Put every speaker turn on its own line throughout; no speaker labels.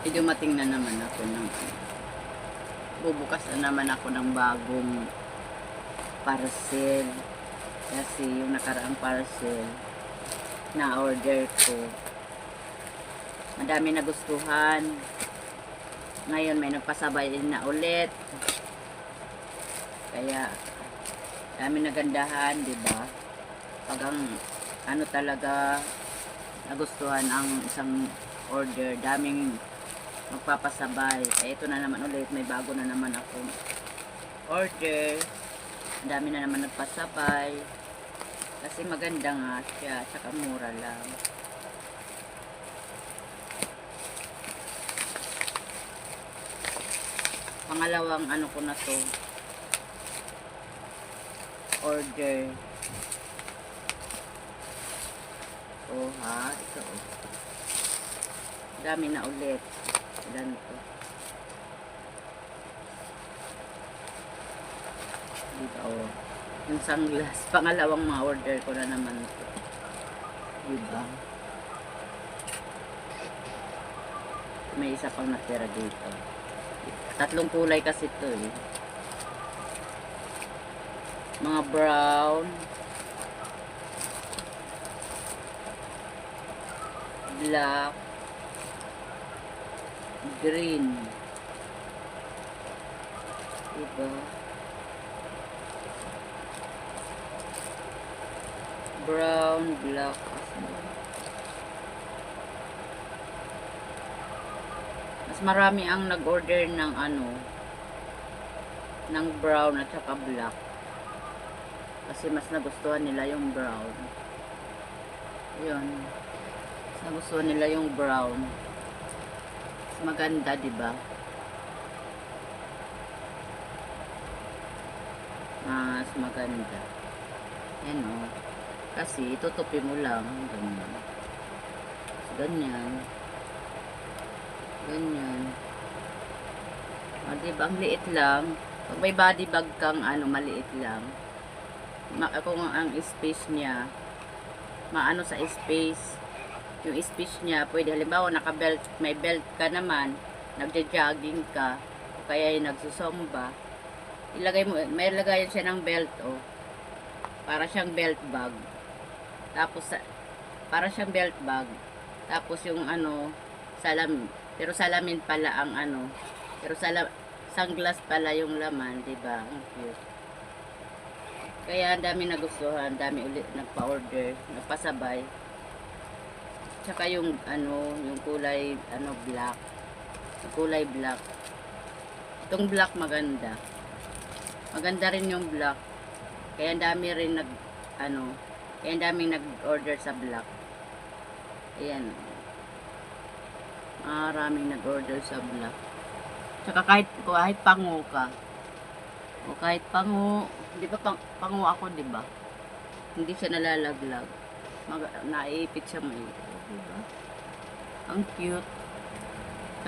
May dumating na naman ako ng bubukas na naman ako ng bagong parcel. Kasi yung nakaraang parcel na order ko, madami nagustuhan. Ngayon may nagpasabay na ulit. Kaya dami nagandahan, di ba? Pag ang ano talaga nagustuhan ang isang order, daming magpapasabay. Kaya ito na naman ulit, may bago na naman akong order. Dami na naman nagpasabay. Kasi maganda nga siya, saka mura lang. Pangalawang ano ko na to, order. Oh ha, ito oh. Dami na ulit. Ilan to? Dito oh. Yung sunglass. Pangalawang mga order ko na naman ito. Diba? May isa pang natira dito. Tatlong kulay kasi ito eh. Mga brown, black, green. Diba? Brown, black. Mas marami ang nag-order ng ano, ng brown at saka black. Kasi mas nagustuhan nila yung brown. Yun. Mas nagustuhan nila yung brown. Mas maganda, diba? Mas maganda. Yan o. Kasi itutupi mo lang. Ganyan. Ganyan. Ganyan. O, diba? Ang liit lang. Pag may body bag kang ano, maliit lang. Kung ang space niya, maano sa space, yung space niya, pwede halimbawa naka-belt, may belt ka naman, nagja-jogging ka, o kaya yung nagsusomba, ilagay mo, may lagayan siya ng belt, oh. Para siyang belt bag. Tapos, para siyang belt bag. Tapos yung ano, pero salamin pala ang ano, pero sunglass pala yung laman, diba? Ang cute. Kaya ang dami nagustuhan, dami ulit nagpa-order, nagpasabay. Tsaka yung ano, yung kulay ano black. Yung kulay black. Itong black maganda. Maganda rin yung black. Kaya ang dami rin kaya ang daming nag-order sa black. Ayan. Maraming nag-order sa black. Tsaka kahit pango ka. O kahit pango, di ba pango ako, di ba? Hindi siya nalalaglag. Naiipit siya may. Di ba? Ang cute.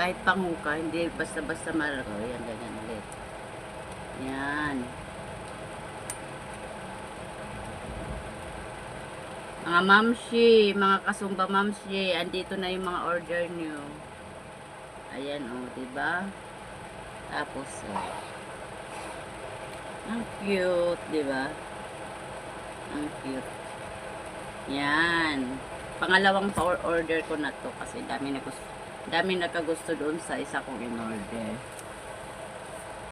Kahit pango ka, hindi basta-basta malaro. Yan, ganyan ulit. Yan. Mga mamshi, mga kasumba mamshi, andito na yung mga order nyo. Ayan, o, di ba? Tapos, ang cute, di ba? Ang cute. Yan. Pangalawang order ko na to kasi dami nakagusto doon sa isa kong in-order.